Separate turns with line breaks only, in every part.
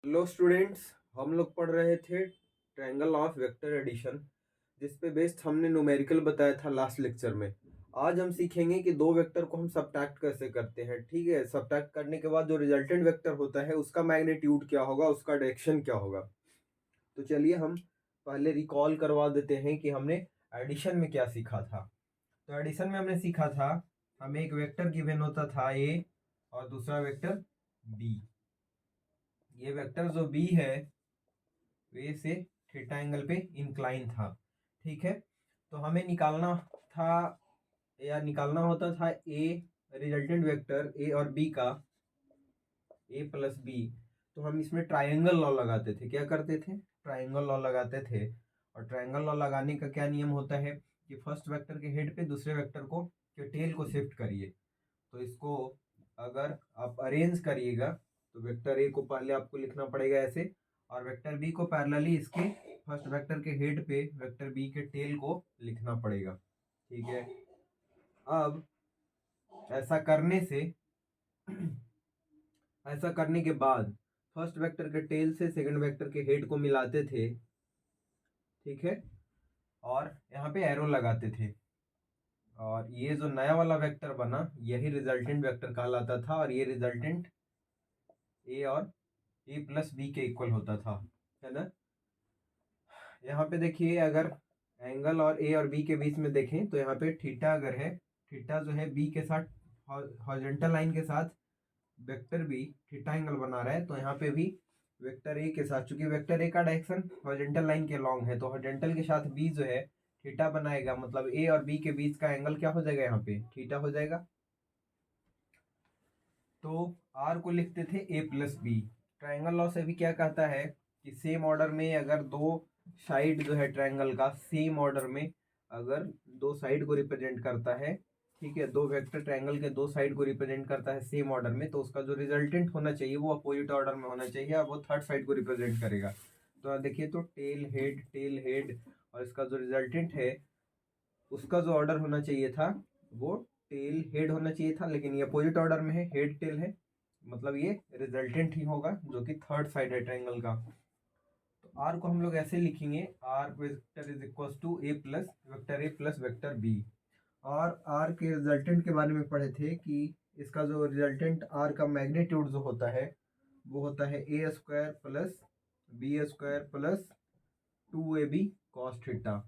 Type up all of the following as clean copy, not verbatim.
Hello students, हम लोग पढ़ रहे थे ट्रायंगल ऑफ वेक्टर एडिशन, जिस पे बेस्ड हमने न्यूमेरिकल बताया था लास्ट लेक्चर में। आज हम सीखेंगे कि दो वेक्टर को हम सबट्रैक्ट कैसे करते हैं। ठीक है, सबट्रैक्ट करने के बाद जो रिजल्टेंट वेक्टर होता है उसका मैग्नीट्यूड क्या होगा, उसका डायरेक्शन क्या होगा। तो चलिए हम पहले रिकॉल करवा देते हैं कि हमने एडिशन में क्या सीखा था। तो एडिशन में हमने सीखा था, हमें एक वेक्टर गिवन होता था ए और दूसरा वेक्टर बी। ये वेक्टर जो बी है वे से थीटा एंगल पे इंक्लाइन था। ठीक है, तो हमें निकालना था या निकालना होता था ए रिजल्टेंट वेक्टर ए और बी का, ए प्लस बी। तो हम इसमें ट्रायंगल लॉ लगाते थे। क्या करते थे? ट्रायंगल लॉ लगाते थे। और ट्रायंगल लॉ लगाने का क्या नियम होता है कि फर्स्ट वेक्टर के हेड पे दूसरे वेक्टर को के टेल को शिफ्ट करिए। तो इसको अगर आप अरेंज करिएगा तो वेक्टर ए को पहले आपको लिखना पड़ेगा ऐसे, और वेक्टर बी को पैरेलली इसके फर्स्ट वेक्टर के हेड पे वेक्टर बी के टेल को लिखना पड़ेगा। ठीक है, अब ऐसा करने से ऐसा करने के बाद फर्स्ट वेक्टर के टेल से सेकंड वेक्टर के हेड को मिलाते थे। ठीक है, और यहाँ पे एरो लगाते थे, और ये जो नया वाला वेक्टर बना यही रिजल्टेंट वेक्टर कहलाता था, और ये रिजल्टेंट ए और ए प्लस बी के इक्वल होता था, है ना। यहाँ पे देखिए, अगर एंगल और ए और बी के बीच में देखें तो यहाँ पे थीटा अगर है, थीटा जो है बी के साथ हॉरिजॉन्टल लाइन के साथ वेक्टर बी थीटा एंगल बना रहा है, तो यहाँ पे भी वेक्टर ए के साथ, चूंकि वेक्टर ए का डायरेक्शन हॉरिजॉन्टल लाइन के लॉन्ग है, तो हॉरिजॉन्टल के साथ बी जो है थीटा बनाएगा, मतलब ए और बी के बीच का एंगल क्या हो जाएगा, यहाँ पे थीटा हो जाएगा। तो आर को लिखते थे ए प्लस बी। ट्राइंगल लॉ से भी क्या कहता है कि सेम ऑर्डर में अगर दो साइड जो है ट्राइंगल का सेम ऑर्डर में अगर दो साइड को रिप्रेजेंट करता है, ठीक है, दो वेक्टर ट्राइंगल के दो साइड को रिप्रेजेंट करता है सेम ऑर्डर में, तो उसका जो रिजल्टेंट होना चाहिए वो अपोजिट ऑर्डर में होना चाहिए, और वो थर्ड साइड को रिप्रेजेंट करेगा। तो आप देखिए, तो टेल हेड, और इसका जो रिजल्टेंट है उसका जो ऑर्डर होना चाहिए था वो टेल हेड होना चाहिए था, लेकिन ये अपोजिट ऑर्डर में है, हेड टेल है, मतलब ये रिजल्टेंट ही होगा जो कि थर्ड साइड है ट्रायंगल का। तो आर को हम लोग ऐसे लिखेंगे, R vector is equal to A plus vector B. और आर के रिजल्टेंट के बारे में पढ़े थे कि इसका जो रिजल्टेंट आर का मैग्नीट्यूड जो होता है वो होता है A square plus B square plus 2ab cos theta,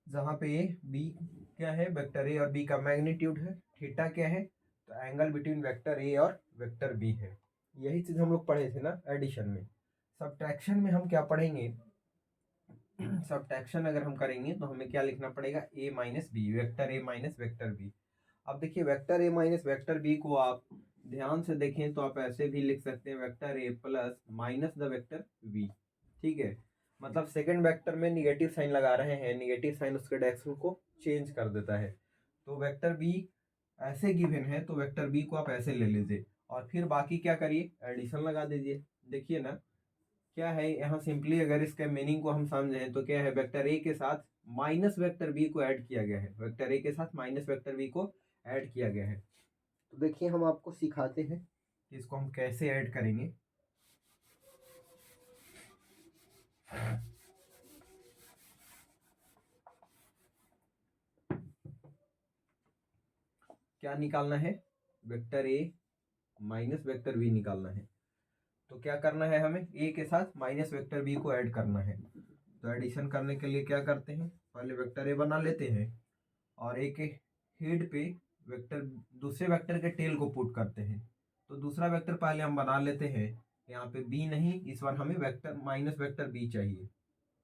जहाँ पे ए बी क्या है, वेक्टर ए और बी का मैग्नीट्यूड है, थीटा क्या है, तो एंगल बिटवीन वेक्टर ए और वेक्टर बी है। यही चीज हम लोग पढ़े थे ना एडिशन में। सब्ट्रैक्शन में हम क्या पढ़ेंगे? सब्ट्रैक्शन अगर हम करेंगे तो हमें क्या लिखना पड़ेगा, A minus B, vector A minus vector B. अब देखिए, vector A minus vector B को आप ध्यान से देखें तो आप ऐसे भी लिख सकते हैं, vector A plus minus the vector B. ठीक है, मतलब सेकंड वेक्टर में निगेटिव साइन लगा रहे हैं, निगेटिव साइन उसके डायरेक्शन को चेंज कर देता है। तो वेक्टर बी ऐसे गिवन है तो वेक्टर बी को आप ऐसे ले लीजिए, और फिर बाकी क्या करिए, एडिशन लगा दीजिए। देखिए ना क्या है यहाँ, सिंपली अगर इसके मीनिंग को हम समझें तो क्या है, वेक्टर ए के साथ माइनस वेक्टर बी को ऐड किया गया है, वेक्टर ए के साथ माइनस वेक्टर बी को ऐड किया गया है। तो देखिए, हम आपको सिखाते हैं कि इसको हम कैसे ऐड करेंगे। क्या निकालना है, vector A minus vector B निकालना है। तो क्या करना है, हमें ए के साथ माइनस वेक्टर बी को ऐड करना है। तो एडिशन करने के लिए क्या करते हैं, पहले वेक्टर ए बना लेते हैं, और ए के हेड पे वेक्टर दूसरे वेक्टर के टेल को पुट करते हैं। तो दूसरा वेक्टर पहले हम बना लेते हैं, यहाँ पे बी नहीं, इस बार हमें वेक्टर माइनस वेक्टर बी चाहिए,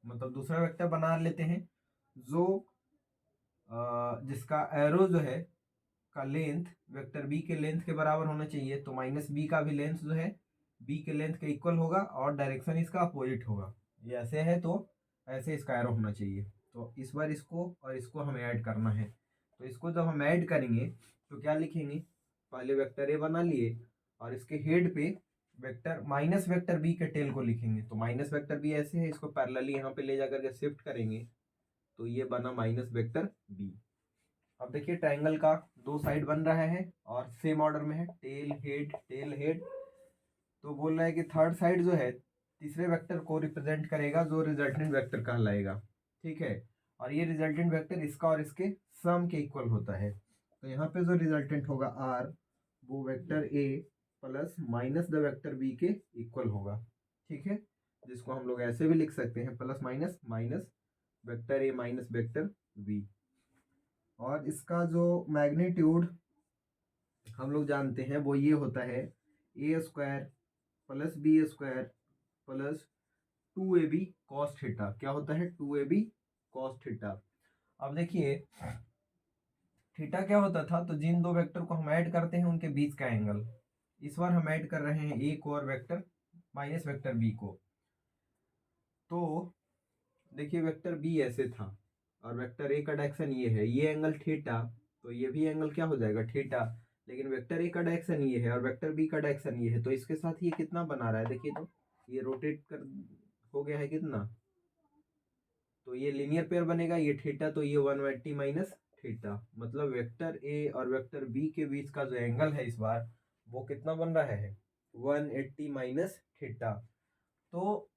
मतलब दूसरा वेक्टर बना लेते हैं जो जिसका एरो जो है का लेंथ वेक्टर बी के लेंथ के बराबर होना चाहिए। तो माइनस बी का भी लेंथ जो है बी के लेंथ के इक्वल होगा, और डायरेक्शन इसका अपोजिट होगा। ये ऐसे है तो ऐसे इसका एरो होना चाहिए। तो इस बार इसको और इसको हमें ऐड करना है। तो इसको जब हम ऐड करेंगे तो क्या लिखेंगे, पहले वेक्टर ए बना लिए, और इसके हेड पे वेक्टर माइनस वेक्टर बी के टेल को लिखेंगे। तो माइनस वेक्टर बी ऐसे है, इसको पैरेलली यहाँ पे ले जाकर के शिफ्ट करेंगे, तो ये बना माइनस वेक्टर बी। अब देखिए, ट्रायंगल का दो साइड बन रहा है और सेम ऑर्डर में है, टेल हेड टेल हेड। तो बोल रहा है कि थर्ड साइड जो है तीसरे वेक्टर को रिप्रेजेंट करेगा जो रिजल्टेंट वेक्टर कहलाएगा, ठीक है। और ये रिजल्टेंट वेक्टर इसका और इसके सम के इक्वल होता है। तो यहाँ पे जो रिजल्टेंट होगा आर वो vector A plus minus the vector B के इक्वल होगा, ठीक है। जिसको हम लोग ऐसे भी लिख सकते हैं plus minus minus vector A minus vector B. और इसका जो मैग्नीट्यूड हम लोग जानते हैं वो ये होता है A square plus B square plus 2ab cos theta. क्या होता है 2ab कॉस थीटा। अब देखिए थीटा क्या होता था, तो जिन दो वेक्टर को हम ऐड करते हैं उनके बीच का एंगल। इस बार हम ऐड कर रहे हैं ए को और वेक्टर माइनस वेक्टर बी को। तो देखिए वेक्टर बी ऐसे था और वेक्टर ए का डायरेक्शन ये है, ये एंगल थीटा, तो ये भी एंगल क्या हो जाएगा थीटा। लेकिन वेक्टर ए का डायरेक्शन ये है और वेक्टर बी का डायरेक्शन ये है, तो इसके साथ ये कितना बना रहा है देखिए, तो ये रोटेट कर हो गया है कितना, तो ये लीनियर पेयर बनेगा, ये थीटा तो ये 180 माइनस थीटा। मतलब वेक्टर ए और वेक्टर बी के बीच का जो एंगल है इस बार वो कितना बन रहा है 180 माइनस थीटा। तो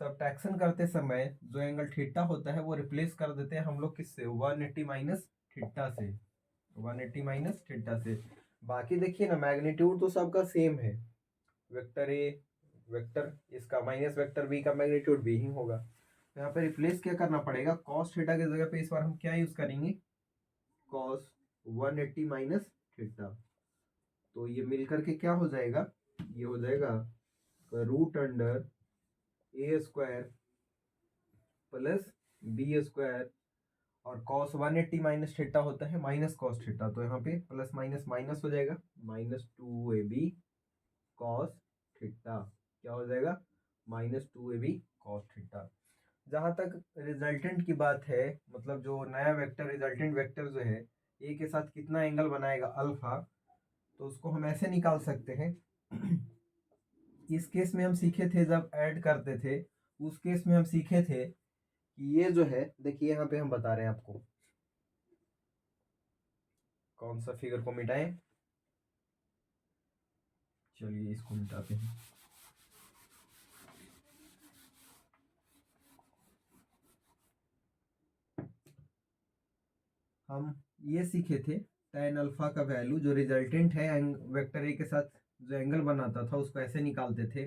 सब्ट्रैक्शन करते समय जो एंगल थीटा होता है वो रिप्लेस कर देते हैं हम लोग किससे 180 माइनस थीटा से, 180 माइनस थीटा से। बाकी देखिए ना मैग्नीट्यूड तो सबका सेम है, वेक्टर ए वेक्टर इसका माइनस वेक्टर बी का मैग्नीट्यूड भी ही होगा। तो यहाँ पे रिप्लेस क्या करना पड़ेगा, कॉस थीटा की जगह पे इस बार हम क्या यूज करेंगे कॉस 180 माइनस थीटा। तो ये मिलकर के क्या हो जाएगा, ये हो जाएगा रूट अंडर ए स्क्वायर प्लस बी स्क्वायर और कॉस 180 माइनस थीटा होता है माइनस कॉस थीटा, तो यहाँ पे प्लस माइनस माइनस हो जाएगा माइनस 2ab कॉस थीटा। क्या हो जाएगा माइनस 2ab कॉस थीटा। जहाँ तक रिजल्टेंट की बात है, मतलब जो नया वेक्टर रिजल्टेंट वेक्टर जो है ए के साथ कितना एंगल बनाएगा अल्फा, तो उसको हम ऐसे निकाल सकते हैं। इस केस में हम सीखे थे जब ऐड करते थे, उस केस में हम सीखे थे कि ये जो है देखिए यहाँ पे हम बता रहे हैं आपको कौन सा फिगर को मिटाएं, चलिए इसको मिटाते हैं। हम ये सीखे थे tan अल्फा का वैल्यू जो रिजल्टेंट है वेक्टर ए के साथ जो एंगल बनाता था उसको ऐसे निकालते थे,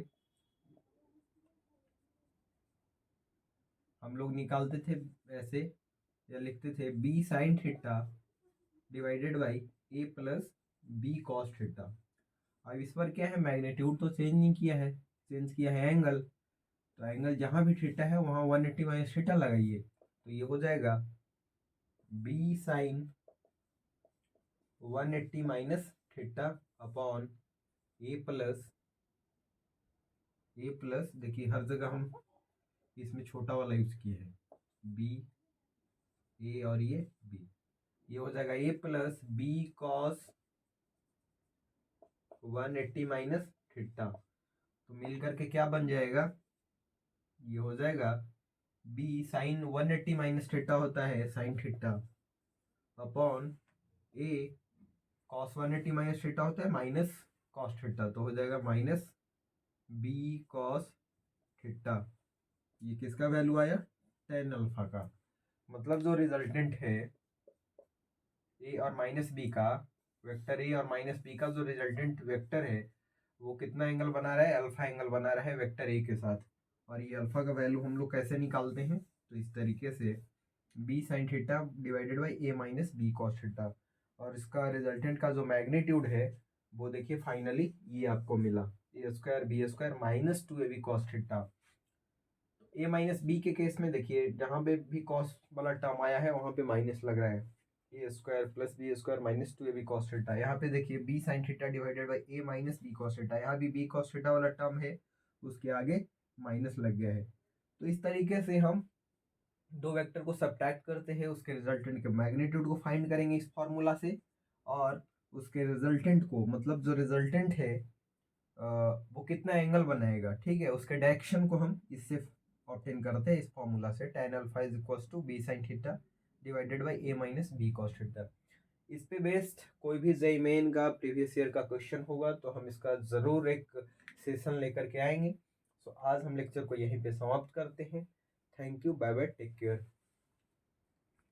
हम लोग निकालते थे ऐसे या लिखते थे B sine theta divided by A plus B cos theta. अब इस पर क्या है मैग्नीट्यूड तो चेंज नहीं किया है, चेंज किया है एंगल, तो एंगल जहाँ भी थीटा है वहाँ 180 माइनस थीटा लगाइए, तो ये हो जाएगा B sine 180 minus theta upon A plus देखिए हर जगह हम इसमें छोटा वाला यूज किए हैं बी ए और ये बी, ये हो जाएगा A plus B cos 180 minus theta. तो मिल करके क्या बन जाएगा, ये हो जाएगा बी साइन 180 माइनस थीटा होता है साइन थीटा अपॉन ए कॉस 180 माइनस थीटा होता है माइनस कॉस थीटा, तो हो जाएगा माइनस बी कॉस थीटा। ये किसका वैल्यू आया tan अल्फा का। मतलब जो रिजल्टेंट है ए और माइनस बी का, वेक्टर ए और माइनस बी का जो रिजल्टेंट वेक्टर है वो कितना एंगल बना रहा है अल्फा एंगल बना रहा है वेक्टर ए के साथ। और ये अल्फा का वैल्यू हम लोग कैसे निकालते हैं, तो इस तरीके से B sine theta divided by A minus B cos theta. और इसका रिजल्टेंट का जो मैग्नीट्यूड है वो देखिए फाइनली ये आपको मिला A square B square minus 2ab cos theta. A minus B के केस में देखिए जहाँ पे भी कॉस वाला टर्म आया है वहाँ पे माइनस लग रहा है, A square plus B square minus 2ab cos theta. यहाँ पे देखिए B sine theta divided by A minus B cos theta, यहाँ भी बी कॉस थीटा वाला टर्म है उसके आगे माइनस लग गया है। तो इस तरीके से हम दो वेक्टर को सब्ट्रैक्ट करते हैं, उसके रिजल्टेंट के मैग्नीट्यूड को फाइंड करेंगे इस फॉर्मूला से, और उसके रिजल्टेंट को मतलब जो रिजल्टेंट है वो कितना एंगल बनाएगा, ठीक है, उसके डायरेक्शन को हम इससे ऑब्टेन करते हैं इस फॉर्मूला से tan alpha is equals to B sine theta divided by A minus B cos theta. इस पे बेस्ड कोई भी जेईई मेन का प्रीवियस ईयर का क्वेश्चन होगा तो हम इसका ज़रूर एक सेशन लेकर के आएंगे। सो आज हम लेक्चर को यहीं पे समाप्त करते हैं। Thank you, bye bye, take care.